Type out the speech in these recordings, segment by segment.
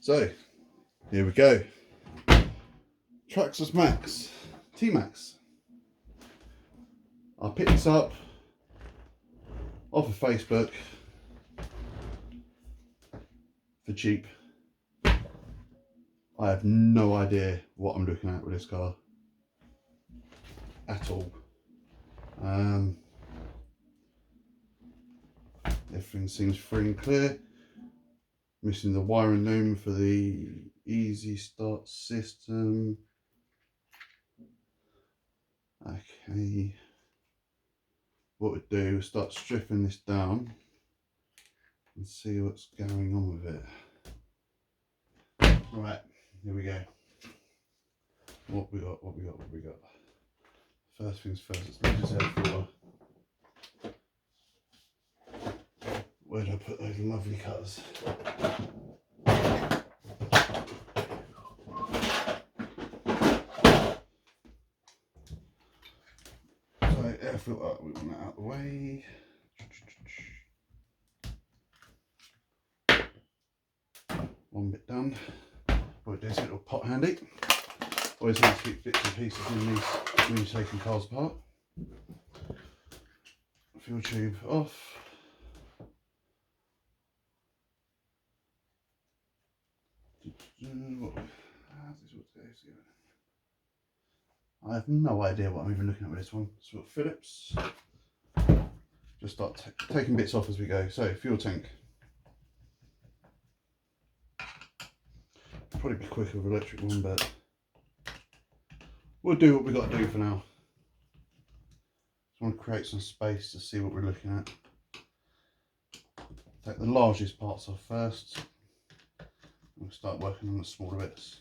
So, here we go. Traxxas T-maxx. I picked this up off of Facebook for cheap. I have no idea what I'm looking at with this car at all. Everything seems free and clear. Missing the wiring loom for the easy start system. Okay, what we'll do is start stripping this down and see what's going on with it. Right, here we go. What we got. First things first, let's make this air filter. Where did I put those lovely cutters? So air filter, we want that out of the way. One bit done. What it is, it'll pot handy. Always nice to keep bits and pieces in these when you're taking cars apart. Fuel tube off. I have no idea what I'm even looking at with this one. So Phillips. Just start taking bits off as we go. So fuel tank. Probably be quicker with electric one, but we'll do what we've got to do for now. Just want to create some space to see what we're looking at. Take the largest parts off first. We'll start working on the smaller bits.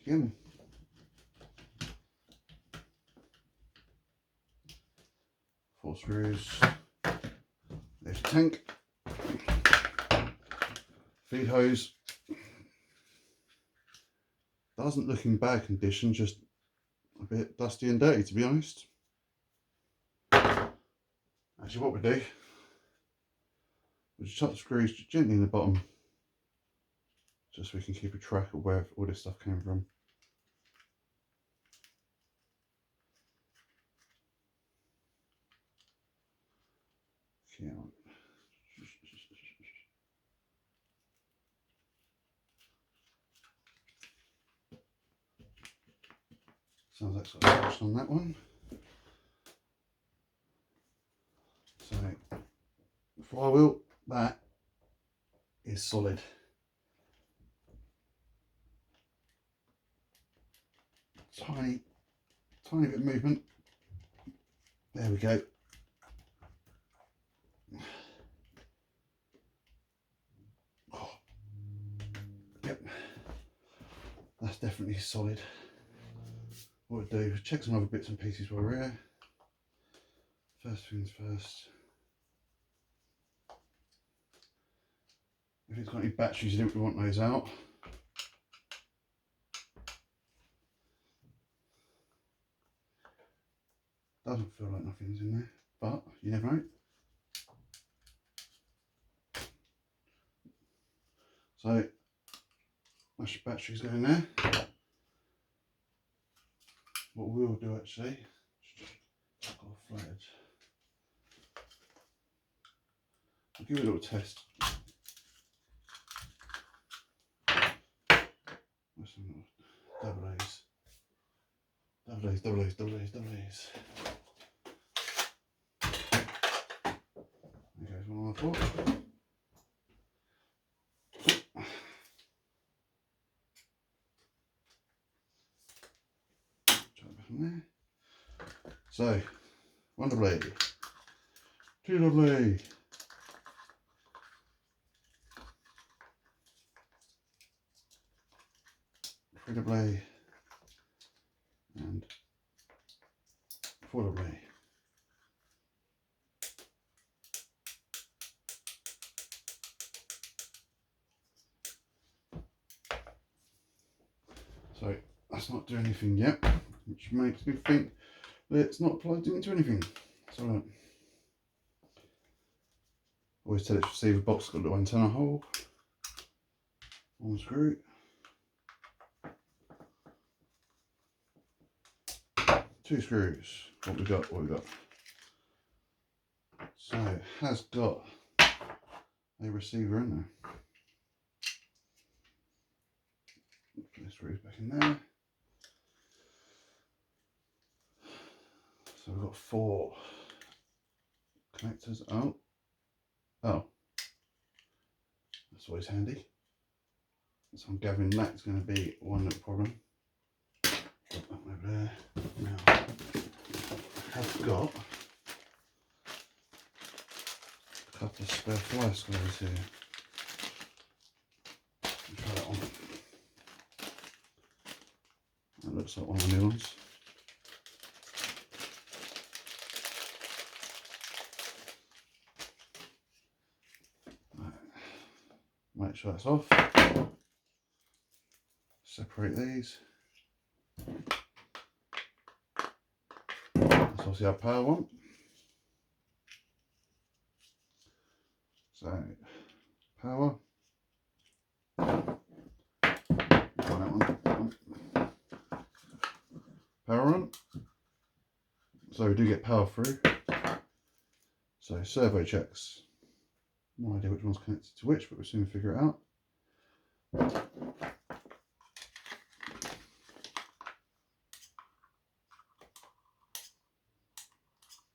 Again. 4 screws. There's the tank. Feed hose. Doesn't look in bad condition, just a bit dusty and dirty, to be honest. Actually, what we do, we just tuck the screws gently in the bottom, just so we can keep a track of where all this stuff came from. Okay. Sounds like sort of touched on that one. So, flywheel, that is solid. Tiny bit of movement. There we go. Oh. Yep, that's definitely solid. What we'll do is check some other bits and pieces while we're here. First things first. If it's got any batteries in it, we want those out. Doesn't feel like nothing's in there, but you never know. So that's your batteries going there. What we'll do actually, I'll give it a little test. Double A's. There goes one on the floor. There. So 1 double A, 2 double A, 3 double A, and 4 double A. So that's not doing anything yet, which makes me think that it's not plugged into anything. So Always tell its receiver box got a little antenna hole. One screw. Two screws. What we got? So it has got a receiver in there. Put the screws back in there. So we've got 4 connectors. Oh, that's always handy. So I'm gathering that's going to be one little problem. Put that over there. Now I have got a couple of spare fly screws here. Try that on. That looks like one of the new ones. Make sure that's off. Separate these. That's obviously our power one. So power. Power on. So we do get power through. So servo checks. No idea which one's connected to which, but we'll soon figure it out.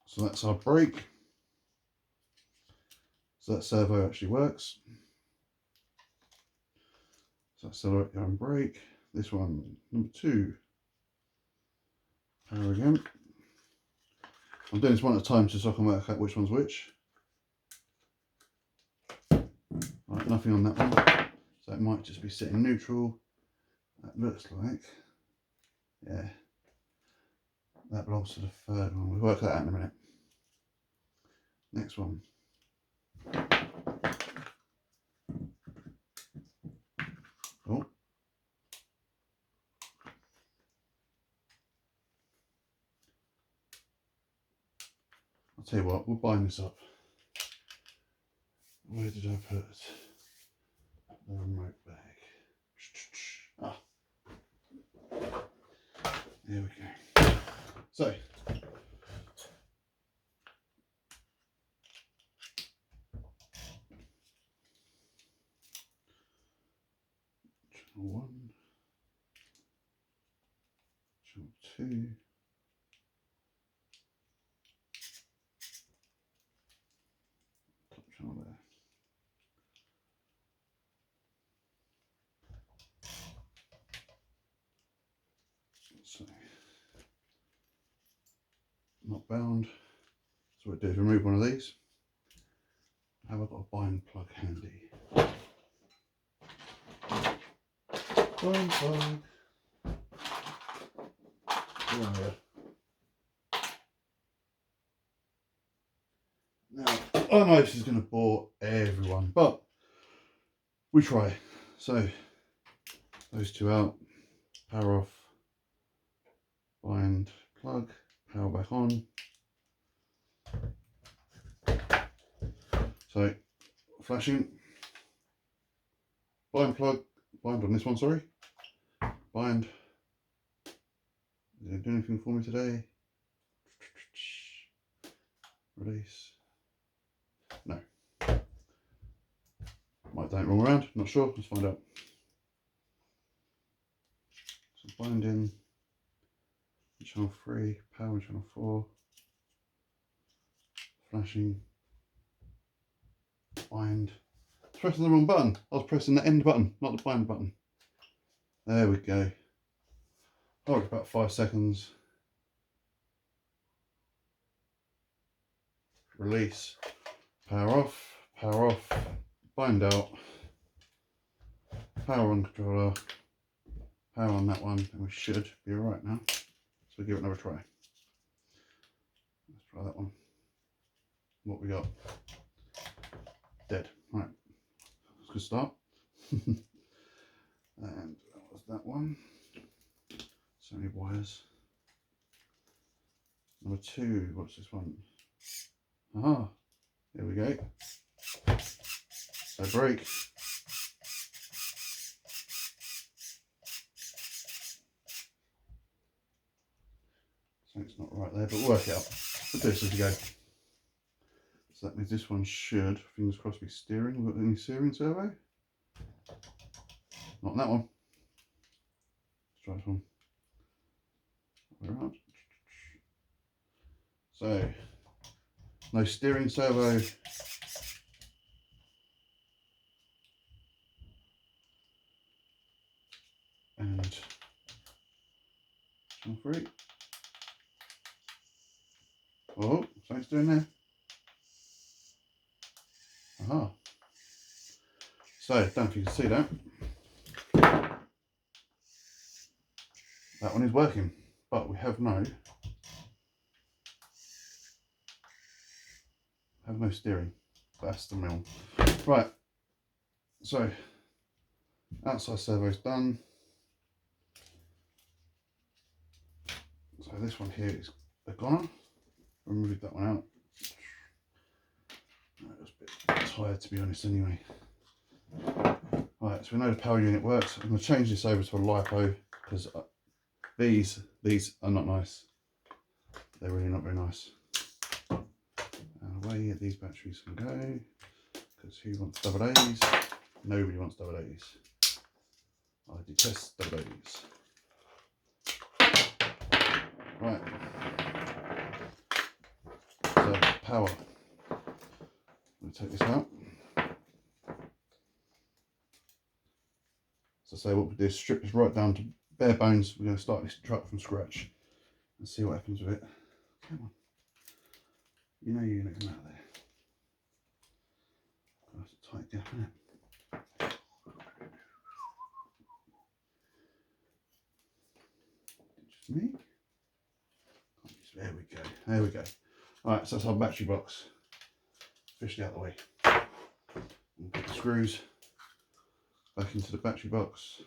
So that's our brake. So that servo actually works. So accelerate and brake. This one, number 2. Power again. I'm doing this one at a time just so I can work out which one's which. Right, nothing on that one. So it might just be sitting neutral. That looks like, yeah, that belongs to the 3rd one. We'll work that out in a minute. Next one. Oh. I'll tell you what, we'll bind this up. Where did I put the remote bag? Ah. There we go. So, channel 1, channel 2, top channel there. So, not bound. So what we do is remove one of these. Have I got a bind plug handy? Bind plug. Right. Now, I know this is going to bore everyone, but we try. So, those 2 out, power off, bind plug, power back on. So, flashing, bind plug, bind on this one, sorry. Bind. Is it doing anything for me today? Release. No. Might done it wrong around, not sure, let's find out. So binding, channel 3, power channel 4, flashing, bind. I was pressing the wrong button. I was pressing the end button, not the bind button. There we go. Oh, about 5 seconds. Release. Power off, bind out. Power on controller, power on that one, and we should be alright now. So we'll give it another try. Let's try that one. What we got? Dead. Right. That's a good start. And that was that one. So many wires. Number 2, what's this one? Aha, there we go. So brake. Something's not right there, but we'll work it out. We'll do this as we go. So that means this one should, fingers crossed, be steering. We've got any steering servo? Not on that one. Let's try this one. Around. So, no steering servo. And channel 3. Oh, something's doing there. Aha. So, don't know if you can see that. That one is working, but we have no steering. That's the mill. Right. So, outside servo's done. So this one here is a goner. Remove that one out. That was a bit tired, to be honest, anyway. Right, so we know the power unit works. I'm going to change this over to a LiPo because these are not nice. They're really not very nice. And away these batteries can go, because who wants double A's? Nobody wants double A's. I detest double A's. Right. So power. We'll take this out. So say what we do is strip this right down to bare bones. We're going to start this truck from scratch and see what happens with it. Come on. You know you're going to come out of there. That's a tight gap, isn't it? Just me? There we go. There we go. Alright, so that's our battery box. Officially out of the way. And put the screws back into the battery box.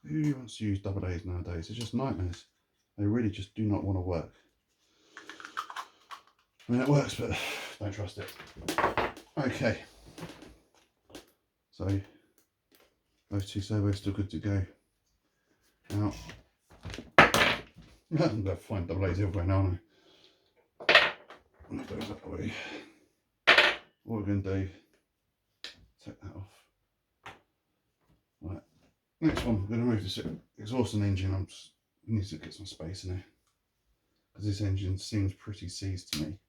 Who wants to use double A's nowadays? It's just nightmares. They really just do not want to work. I mean, it works, but don't trust it. Okay. So, those two servos still good to go. Now, I'm going to find double A's everywhere now, aren't I? Those that way. What we're going to do, take that off. Right. Next one, we're going to remove this exhaust and engine. I need to get some space in there because this engine seems pretty seized to me.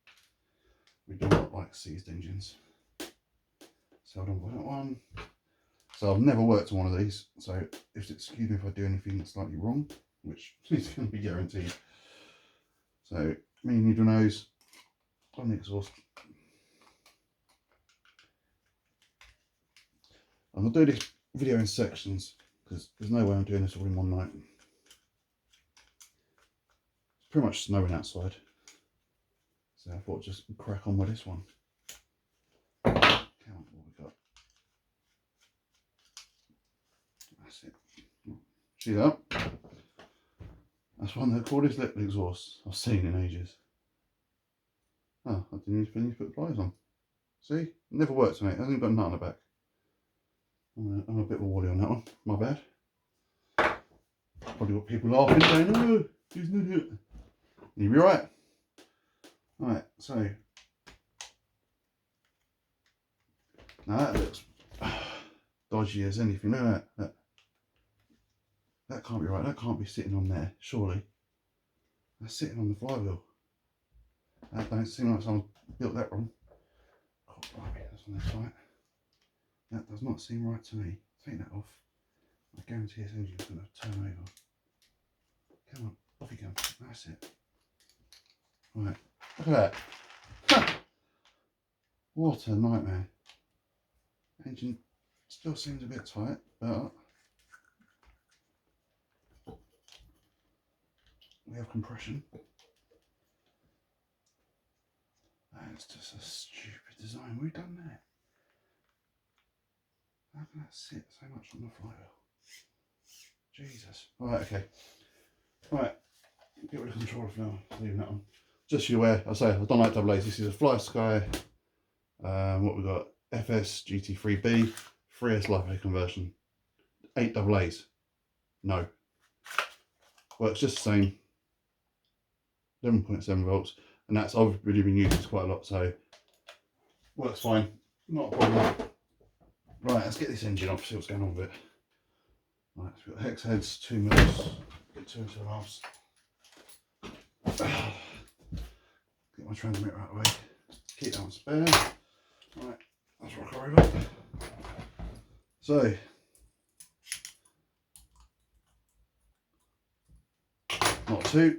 We do not like seized engines. So hold on for that one. So I've never worked on one of these, so excuse me if I do anything slightly wrong, which is going to be guaranteed. So me needle nose on the exhaust. I'm going to do this video in sections because there's no way I'm doing this all in one night. It's pretty much snowing outside, so I thought I'd just crack on with this one. Count what we got. That's it. See that? That's one they call this lip exhaust. I've seen in ages. Oh, I didn't even finish to put the pliers on. See? Never worked on it. It hasn't got a nut on the back. I'm a bit woolly on that one. My bad. Probably got people laughing saying, oh, he's an idiot. You'll be right. Right, so. Now that looks dodgy as anything. Look at that. That can't be right. That can't be sitting on there, surely. That's sitting on the flywheel. That don't seem like someone built that wrong. Oh, blimey, that's on this side. That does not seem right to me. Take that off. I guarantee this engine's going to turn over. Come on, off you come. That's it. Right, look at that. Ha! What a nightmare. Engine still seems a bit tight, but we have compression. That's just a stupid design. We've done that. How can that sit so much on the flywheel? Jesus. Right, okay. Right, get rid of the controller for now. Leaving that on. Just so you're aware, I say I don't like double A's. This is a Fly Sky. What we got? FS GT3B 3S LiPo conversion. 8 AA's. No. Works just the same. 11.7 volts, and that's I've really been using this quite a lot, so works fine. Not a problem. Right, let's get this engine off, see what's going on with it. Right, so we've got hex heads, 2 mils, get 2 and 2.5. Get my transmitter out of the way. Keep that on spare. Right, let's rock her over. So, not 2.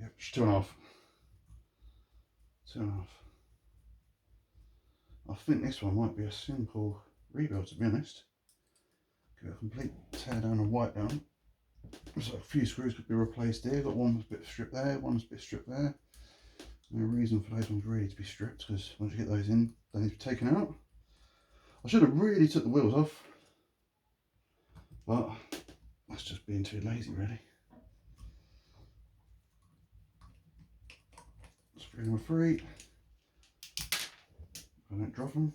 Yep, 2.5. 2.5. I think this one might be a simple rebuild, to be honest. Give it a complete tear down and wipe down. So a few screws could be replaced here. Got one bit stripped there, one's a bit stripped there. No reason for those ones really to be stripped, because once you get those in, they need to be taken out. I should have really took the wheels off, but that's just being too lazy, really. Screw number 3. I don't drop them.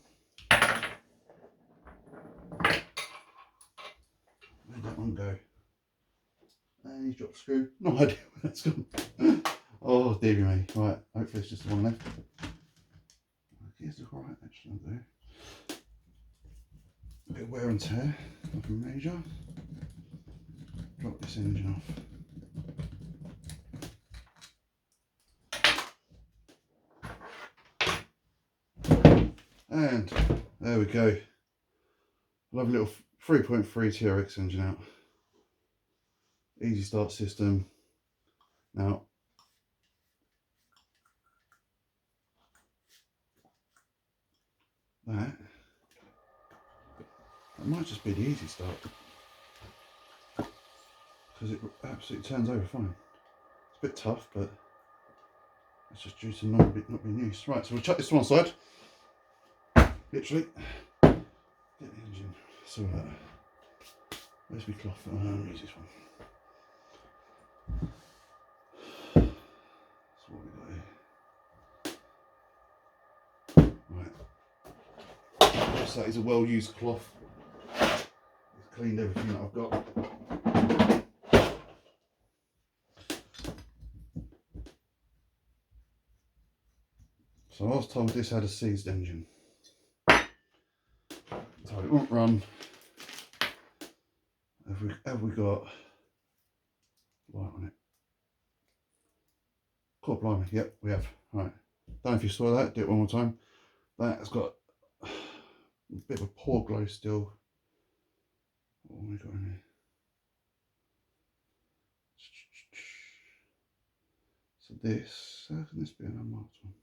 Where'd that one go? And he's dropped the screw. No idea where that's gone. Oh dear me. Right, hopefully it's just the one left. Here's the right, actually, I'll do. A bit of wear and tear, nothing major. Drop this engine off. And there we go. Lovely little 3.3 TRX engine out. Easy start system. Now, that might just be the easy start, because it absolutely turns over fine. It's a bit tough, but it's just due to not being used. Right, so we'll chuck this to one side. Literally, get the engine sorted out. Where's my cloth? Oh, I'll use this one. That's what we got here. Right. So that is a well-used cloth. It's cleaned everything that I've got. So I was told this had a seized engine. So it won't run. Have we got light on it? God blimey, yep, we have. Right. Don't know if you saw that, do it one more time. That's got a bit of a poor glow still. What have we got in here? So this, how can this be an unmarked one?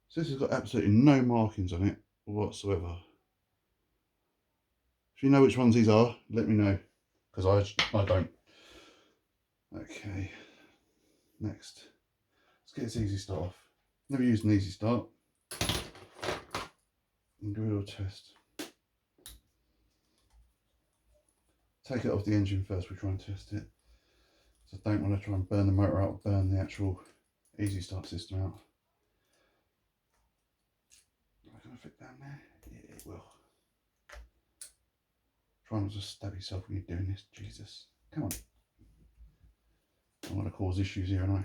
So this has got absolutely no markings on it whatsoever. If you know which ones these are, let me know, because I don't. Okay, next, let's get this easy start off. Never used an easy start. And do a little test. Take it off the engine first, we try and test it. So I don't want to try and burn the motor out, burn the actual easy start system out. Am I going to fit down there? Yeah, it will. Try not to stab yourself when you're doing this, Jesus. Come on. I want to cause issues here, aren't I?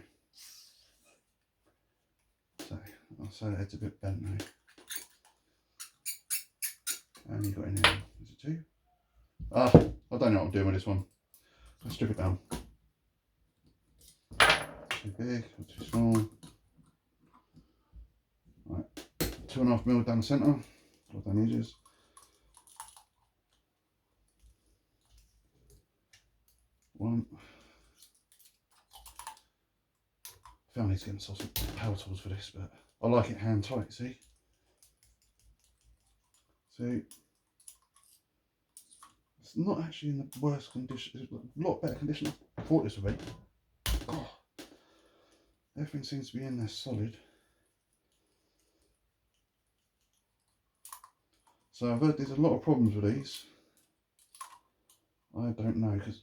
So, I'll say the head's a bit bent now. And you got in here, is it 2? Ah, I don't know what I'm doing with this one. Let's strip it down. Too big or too small. Right, 2.5mm down the centre. What that needs is. One. I feel I need to get myself some power tools for this, but I like it hand tight, see? See? It's not actually in the worst condition, it's a lot better condition than I thought this would be. Oh, everything seems to be in there solid. So I've heard there's a lot of problems with these. I don't know, because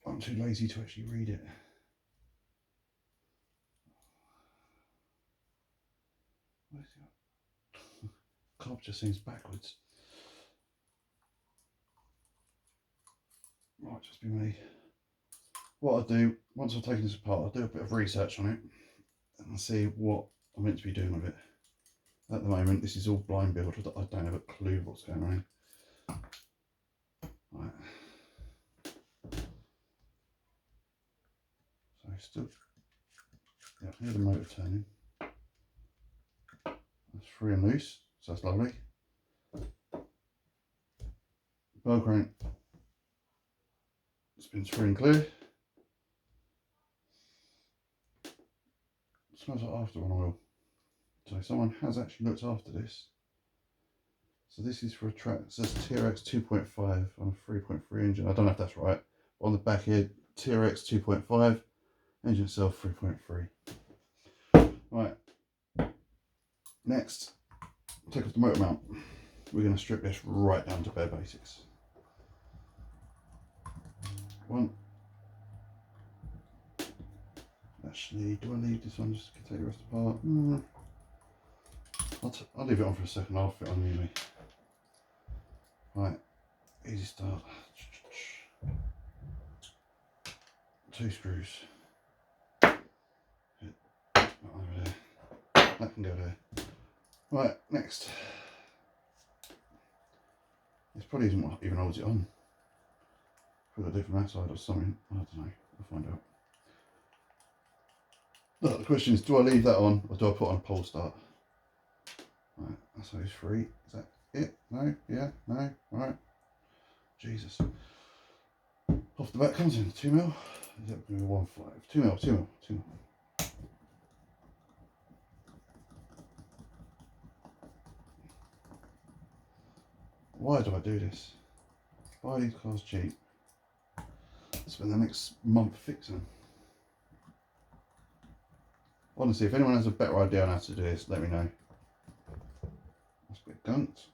I I'm too lazy to actually read it. Where's it? Cob just seems backwards. Might just be me. What I'll do, once I've taken this apart, I'll do a bit of research on it and see what I'm meant to be doing with it. At the moment, this is all blind build. I don't have a clue what's going on here. Right. So still, yeah, hear the motor turning. That's free and loose, so that's lovely. Bell crank spins free and clear. Smells like after one oil. So someone has actually looked after this. So this is for a Traxxas T-maxx 2.5 on a 3.3 engine. I don't know if that's right. On the back here, T-maxx 2.5, engine itself 3.3. Right. Next, take off the motor mount. We're going to strip this right down to bare basics. One. Actually, do I leave this one just to take the rest apart? I'll leave it on for a second. I'll fit on anyway. Right, easy start. 2 screws. Over there. That can go there. Right, next. This probably isn't what even holds it on. Probably got to do from that side or something. I don't know. We'll find out. Look, the question is, do I leave that on or do I put on a pole start? Right, that's those 3. Is that it? No? Yeah? No? Right. Jesus. Off the back comes in 2mm. Is that going to be 1.5? 2mm, 2mm, 2mm. Why do I do this? Buy these cars cheap. Spend the next month fixing them. Honestly, if anyone has a better idea on how to do this, let me know. That's a bit gunked.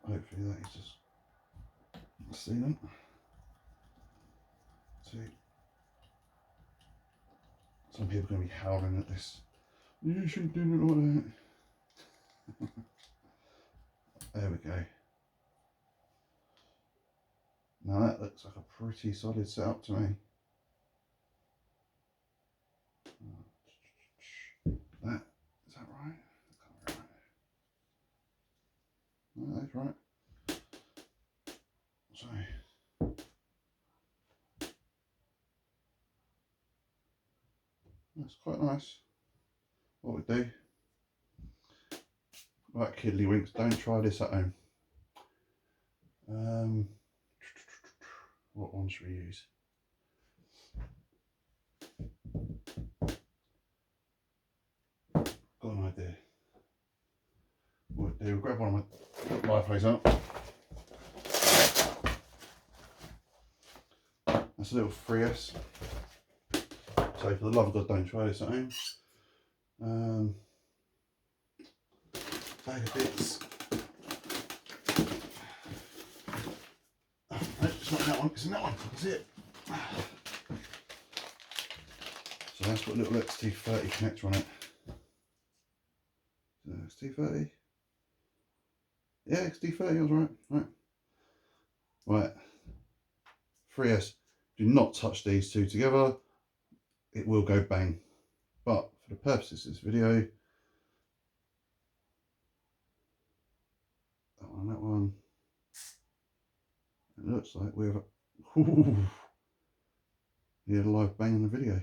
Hopefully that is just sealant. See, some people are going to be howling at this. You shouldn't do it like that. There we go. Now that looks like a pretty solid setup to me. That, is that right? That can't be right. No, that's right. So, that's quite nice. What we do, right, kiddlywinks, don't try this at home. What one should we use? Got an idea. What we do, grab one of my life up. That's a little 3S. So for the love of God, don't try this at home. Bag of bits. Oh, no, it's not in that one, it's in that one, that's it. So that's got a little XT30 connector on it. XT30? Yeah, XT30, I was right. Right. 3S, do not touch these two together. It will go bang. But for the purposes of this video, that one, it looks like we have a live bang in the video.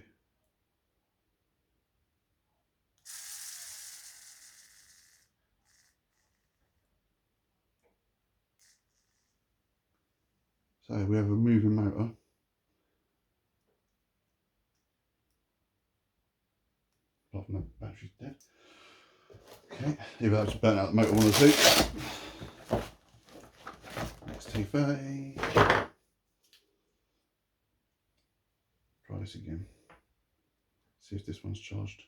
So we have a moving motor. Apart from the battery's dead. Okay, either that's burnt out the motor, one or two. XT30. Try this again. See if this one's charged.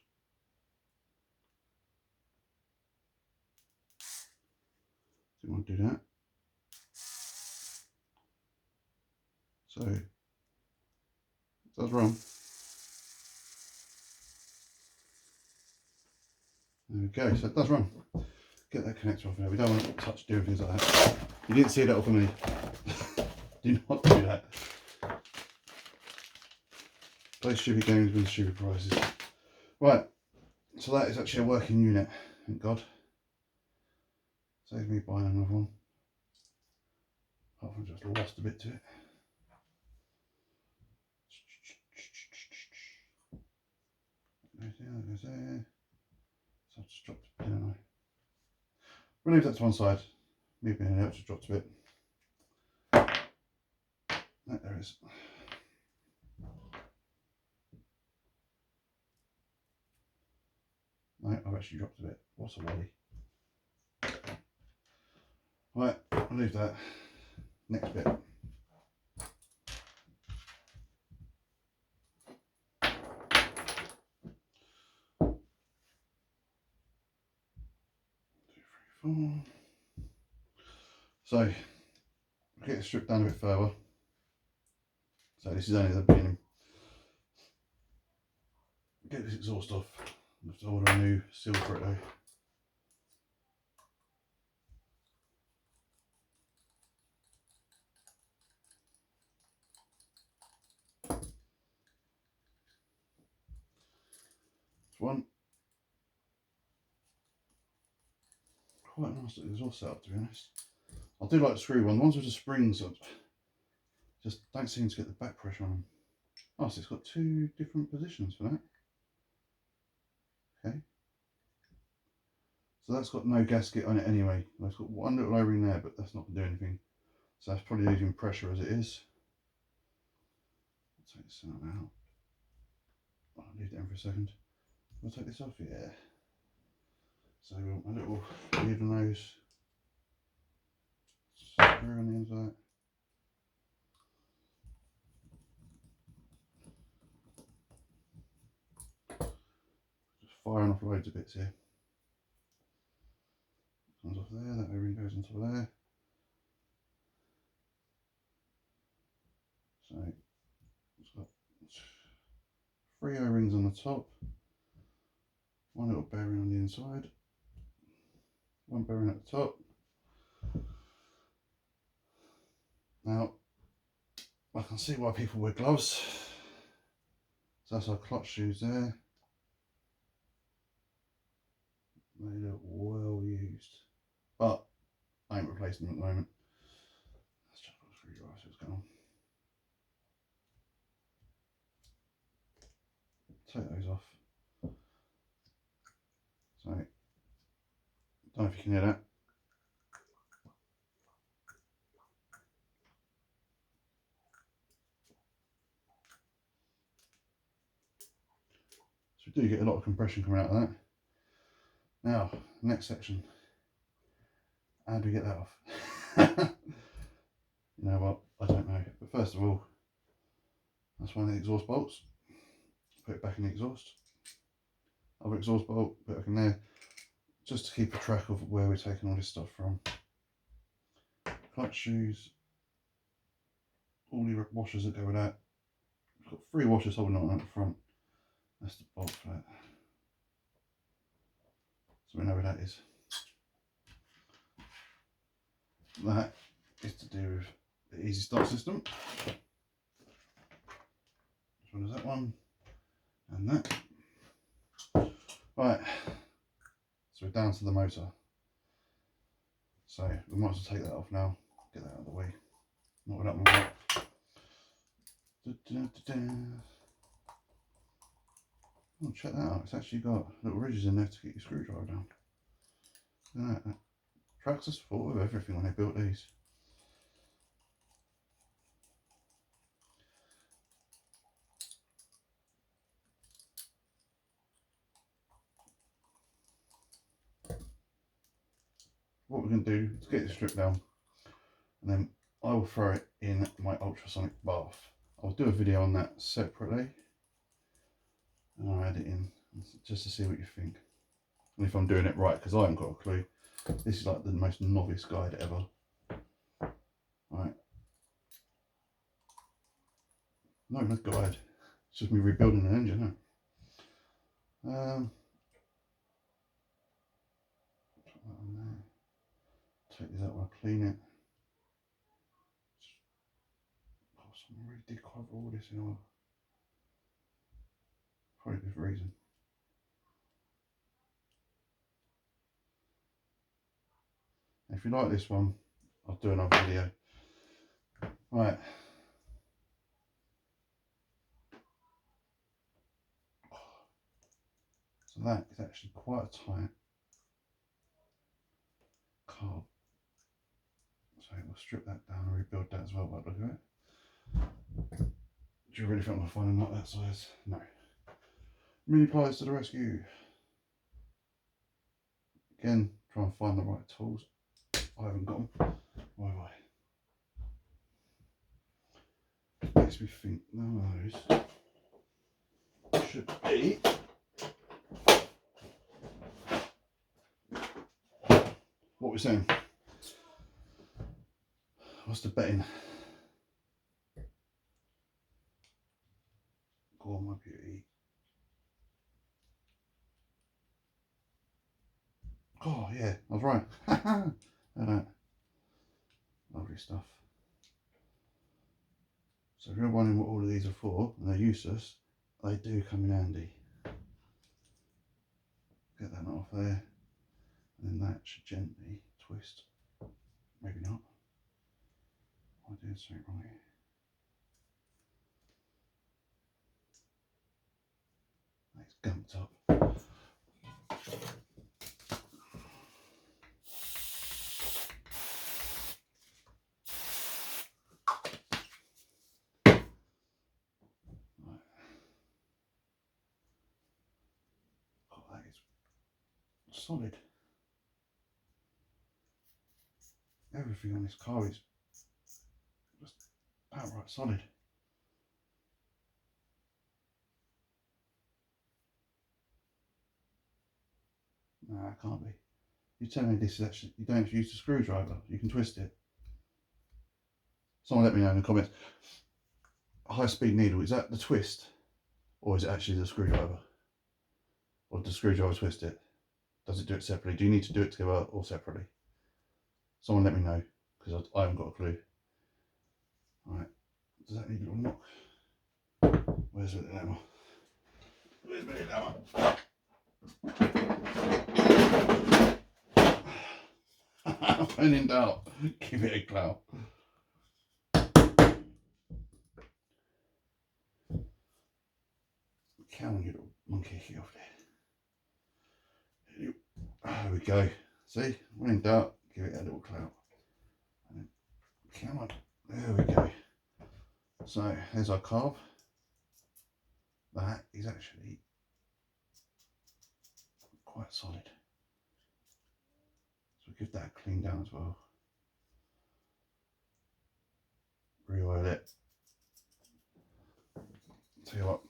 So you want to do that. So Does run. There we go, so it does run. Get that connector off there. We don't want to touch doing things like that. You didn't see that off of me. Do not do that. Play stupid games, win stupid prizes. Right, so that is actually a working unit, thank God. Saves me buying another one. Apart from just lost a bit to it. That goes there. So I've just dropped a bit, haven't I? We'll leave that to one side. Me being out, just dropped a bit. Right, there it is. No, I've actually dropped a bit. What's a wally? Right, I'll leave that. Next bit. So, get it stripped down a bit further. So this is only the beginning. Get this exhaust off. I have to order a new seal for it though. This one. Quite nice exhaust setup, to be honest. I do like the screw one. The ones with the springs just don't seem to get the back pressure on them. Oh, so it's got two different positions for that. Okay. So that's got no gasket on it anyway. It's got one little O-ring there, but that's not going to do anything. So that's probably losing pressure as it is. I'll take this out. I'll leave it in for a second. I'll take this off, yeah. So a little needle nose screw on the inside. Just firing off loads of bits here. Comes off there, that O-ring goes into there. So it's got 3 O-rings on the top, one little bearing on the inside, one bearing at the top. Now I can see why people wear gloves. So that's our clutch shoes there. They look well used, but I ain't replacing them at the moment. Let's just put a screwdriver so it's going on. Take those off. So, I don't know if you can hear that. So we do get a lot of compression coming out of that. Now, next section. How do we get that off? You know what? I don't know. But first of all, that's one of the exhaust bolts. Put it back in the exhaust. Other exhaust bolt, put it back in there. Just to keep a track of where we're taking all this stuff from. Clutch shoes. All the washers that go with that. We've got 3 washers holding on at the front. That's the bolt for that. So we know where that is. That is to do with the easy start system. Which one is that one? And that. Right. So we're down to the motor. So we might as well take that off now. Get that out of the way. Not without my work. Oh, check that out. It's actually got little ridges in there to get your screwdriver down. Look at that. Traxxas thought of everything when they built these. What we're going to do is get it stripped down, and then I will throw it in my ultrasonic bath. I'll do a video on that separately, and I'll add it in just to see what you think. And if I'm doing it right, because I haven't got a clue. This is like the most novice guide ever. Right. Not even a guide. It's just me rebuilding an engine, isn't it? Put that on there. Take this out while I clean it. Oh, someone really did cover all this in oil. Probably good reason. If you like this one, I'll do another video. Right. So that is actually quite a tight carb. So we'll strip that down and rebuild that as well by the look of it. Do you really think I'm going to find a nut that size? No. Mini pliers to the rescue. Again, try and find the right tools. I haven't got them. Why have I? Makes me think none of those should be. What we're saying? What's the betting? Go on, my beauty. Oh yeah, I was right. That. Lovely stuff. So if you're wondering what all of these are for, and they're useless, they do come in handy. Get that off there, and then that should gently twist. Maybe not. I'm doing something wrong here. It's gumped up. Solid. Everything on this car is just outright solid. Nah, it can't be. You tell me this is actually, you don't have to use a screwdriver, you can twist it. Someone let me know in the comments. A high speed needle, is that the twist? Or is it actually the screwdriver? Or does the screwdriver twist it? Does it do it separately? Do you need to do it together or separately? Someone let me know, because I haven't got a clue. Alright, does that need a little knock? Where's the hammer? Where's the hammer? When in doubt, give it a clout. Come on, you little monkey, get off there. There we go. See, when in doubt, give it a little clout. Come on, there we go. So there's our carb. That is actually quite solid. So give that a clean down as well. Re-oil it. Tell you what.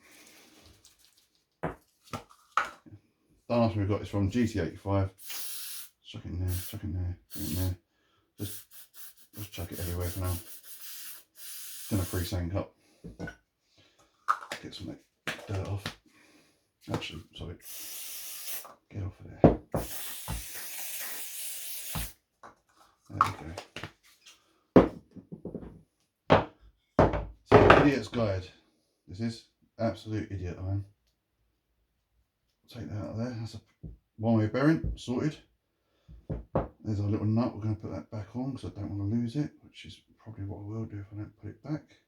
Don't ask me where we got this from. GT85. Chuck it in there, chuck it in there, chuck it in there. Just chuck it everywhere for now. Gonna free sand cup. Get some of that dirt off. Actually, sorry. Get off of there. There we go. So, idiot's guide. This is absolute idiot, man. Take that out of there. That's a one-way bearing sorted. There's our little nut. We're going to put that back on because I don't want to lose it, which is probably what I will do if I don't put it back.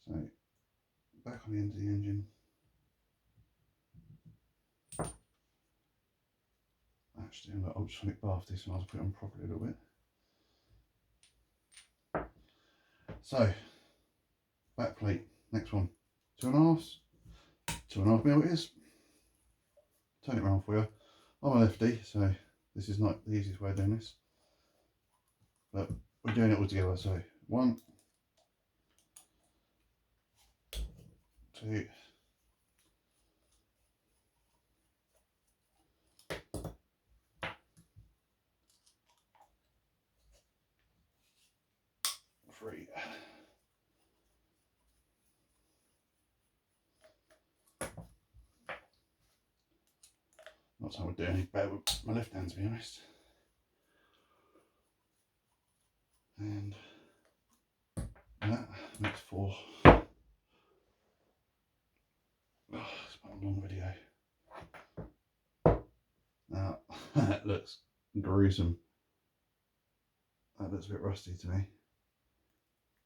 So back on the end of the engine. Actually, I'm going to ultrasonic bath this and I'll put it on properly a little bit. So back plate, next one, 2.5, 2.5mm it is. Turn it around for you. I'm a lefty, so this is not the easiest way of doing this, but we're doing it all together. So 1, 2, 3. much I would do any better with my left hand, to be honest. And that makes 4. Oh, it's been a long video. Now, that looks gruesome. That looks a bit rusty to me.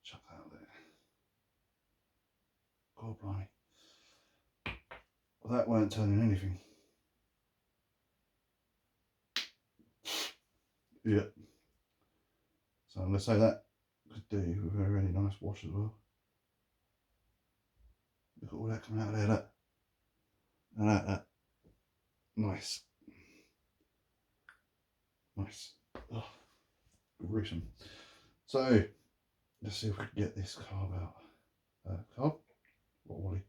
Chuck that out there. God blimey. Well, that weren't turning anything. Yeah. So I'm going to say that could do with a really nice wash as well. Look at all that coming out of there, look. And that. Nice. Nice. Oh, gruesome. So, let's see if we can get this carb out. Carb? What Wally?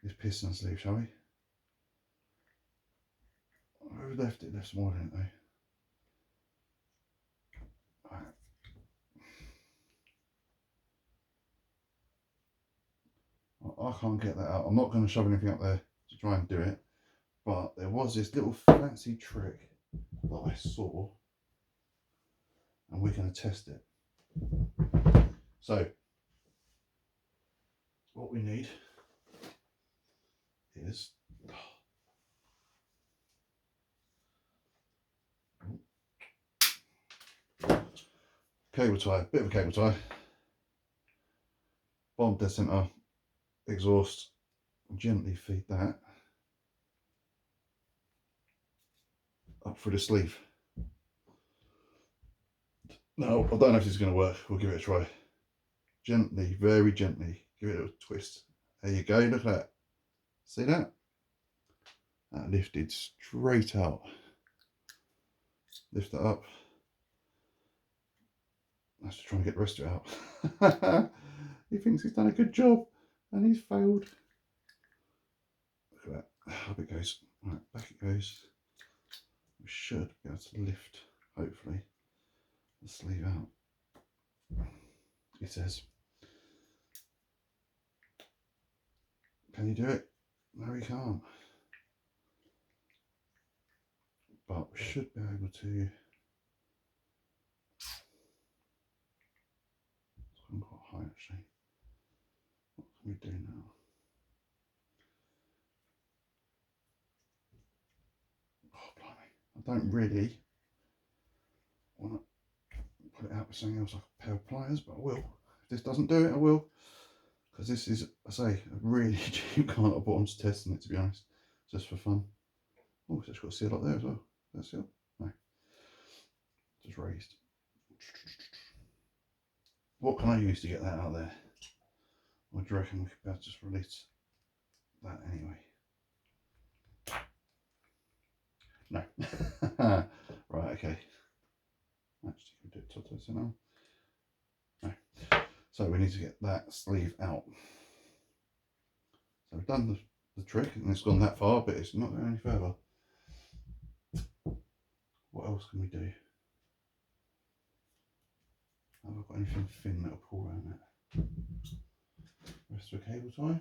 This piston sleeve, shall we? Who left it? Left some oil in it though. Right. I can't get that out. I'm not going to shove anything up there to try and do it, but there was this little fancy trick that I saw, and we're going to test it. So, what we need is cable tie, bit of a cable tie, bottom dead centre, exhaust, gently feed that up through the sleeve. Now, I don't know if this is going to work, we'll give it a try. Gently, very gently, give it a little twist. There you go, look at that. See that? That lifted straight out. Lift it up. That's just trying to get the rest of it out. He thinks he's done a good job and he's failed. Look at that. Up it goes. Right, back it goes. We should be able to lift, hopefully, the sleeve out. He says. Can you do it? No, we can't. But we should be able to. It's gone quite high actually. What can we do now? Oh, blimey. I don't really want to put it out with something else like a pair of pliers, but I will. If this doesn't do it, I will. Because this is, I say, a really cheap car that I bought. I'm just testing it, to be honest, just for fun. Oh, it's actually got a seal up there as well. Is that seal? No. Just raised. What can I use to get that out there? Or do you reckon we could better just release that anyway? No. Right, okay. Actually, can we do it to now? No. So we need to get that sleeve out. So we've done the trick and it's gone that far, but it's not going any further. What else can we do? Have I got anything thin that'll pull around that? Rest of a cable tie?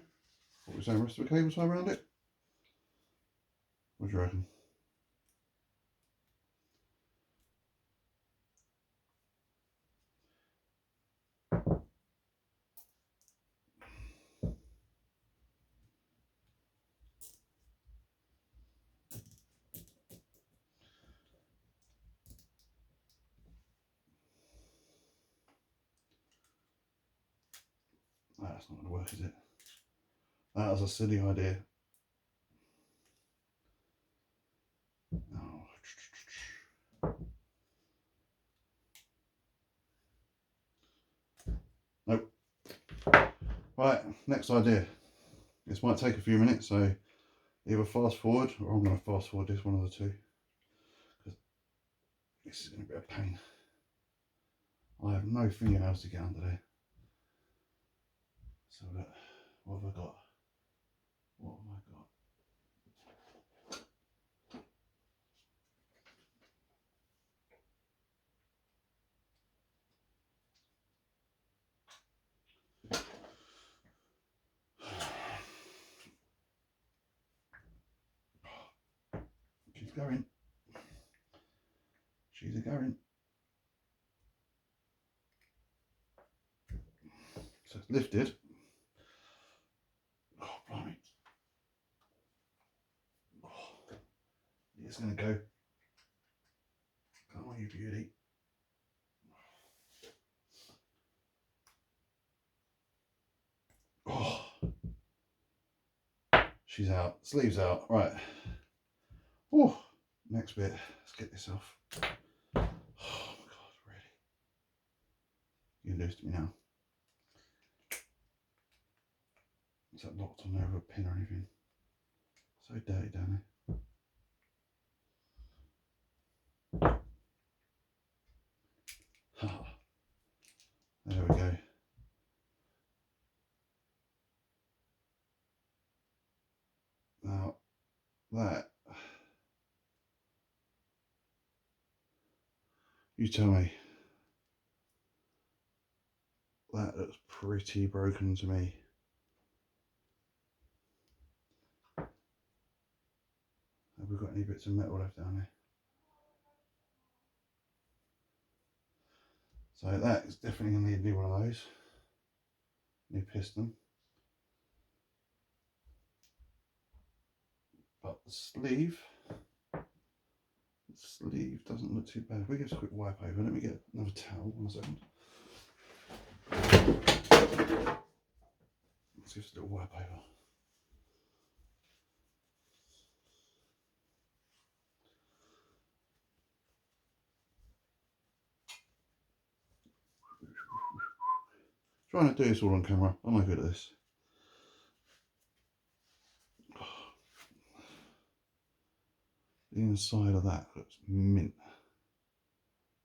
What we saying, rest of a cable tie around it? What do you reckon? That's not going to work, is it? That was a silly idea. Oh. Nope. Right, next idea. This might take a few minutes, so either fast forward or I'm going to fast forward this, one of the two. Because this is going to be a pain. I have no fingernails to get under there. So look, what have I got? What have I got? Keep going. She's a going. So it's lifted. Oh, blimey. Oh, it's going to go. Come on, you beauty. Oh, she's out. Sleeves out. Right. Oh, next bit. Let's get this off. Oh my God, really? You can do this to me now. Is that locked on there with a pin or anything? So dirty down there. Ah, there we go. Now that, you tell me, that looks pretty broken to me. Have we got any bits of metal left down there? So that is definitely going to need a new one of those. New piston. But the sleeve doesn't look too bad. If we give us a quick wipe over, let me get another towel, 1 second. Let's give us a little wipe over. Trying to do this all on camera. I'm not good at this. The inside of that looks mint.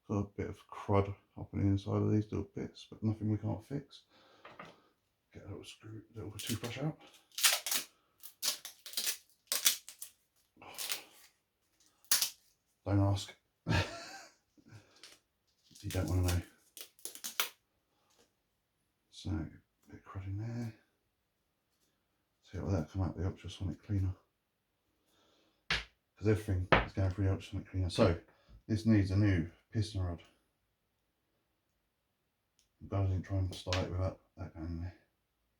Got a bit of crud up on the inside of these little bits, but nothing we can't fix. Get a little toothbrush out. Don't ask. You don't want to know. So, a bit of crud in there. See what that come out the ultrasonic cleaner. Because everything is going through the ultrasonic cleaner. So, this needs a new piston rod. But I didn't try and start it without that going in there.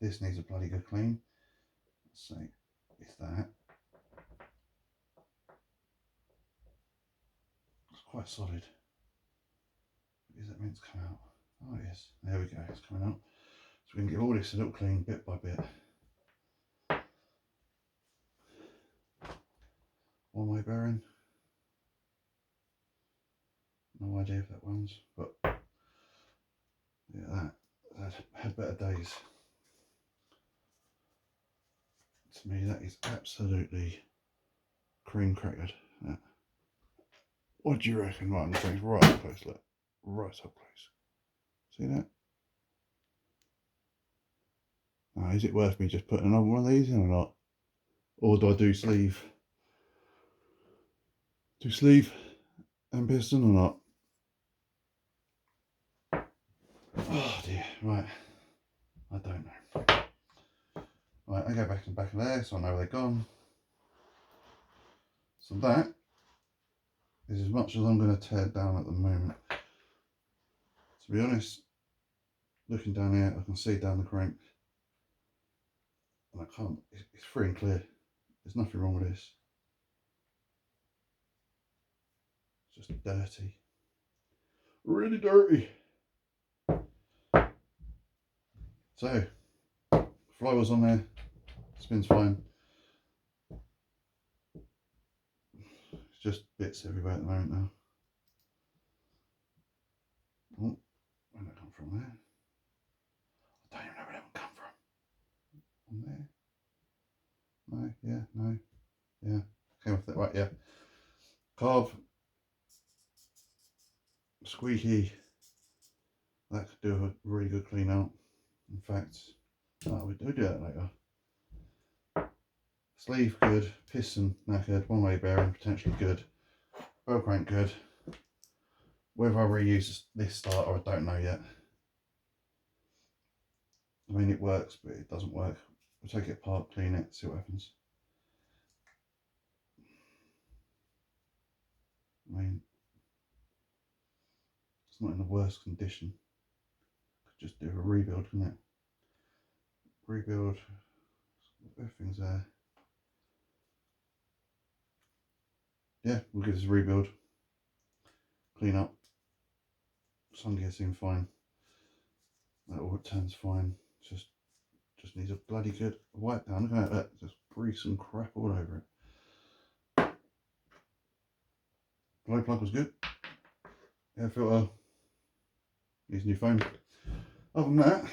This needs a bloody good clean. So, it's that. It's quite solid. Is that meant to come out? Oh, it is. There we go. It's coming out. So we can give all this a little clean bit by bit. One way bearing. No idea if that runs, but yeah, that had better days. To me, that is absolutely cream crackered. Yeah. What do you reckon? Right, I'm going to bring it right up close, look. Right up close. See that? Now, is it worth me just putting another one of these in or not? Or do I do sleeve? Do sleeve and piston or not? Oh dear, right. I don't know. Right, I go back to the back of there so I know where they're gone. So that is as much as I'm going to tear down at the moment. To be honest, looking down here, I can see down the crank. And I can't, it's free and clear. There's nothing wrong with this. It's just dirty. Really dirty. So, flywheel's on there, spins fine. It's just bits everywhere at the moment now. Oh, where'd that come from there? I don't even know where that one come from. On there? No, yeah, no, yeah. Came off that, right, yeah. Carve. Squeaky. That could do a really good clean out. In fact, we do that later. Sleeve good, piston knackered, one way bearing potentially good, bow crank good. Whether I reuse this starter, I don't know yet. I mean, it works, but it doesn't work. We'll take it apart, clean it, see what happens. I mean, it's not in the worst condition. Could just do a rebuild, couldn't it? Rebuild, everything's there. Yeah, we'll give this a rebuild. Clean up. Sun gear seemed fine. That all turns fine. Just needs a bloody good wipe down. Look at that. Just grease and crap all over it. Glow plug was good. Air filter needs a new foam. Other than that,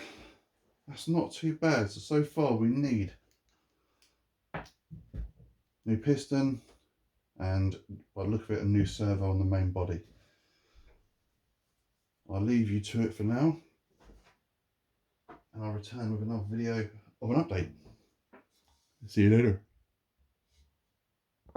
that's not too bad. So far we need new piston and, by the look of it, a new servo on the main body. I'll leave you to it for now, and I'll return with another video of an update. See you later.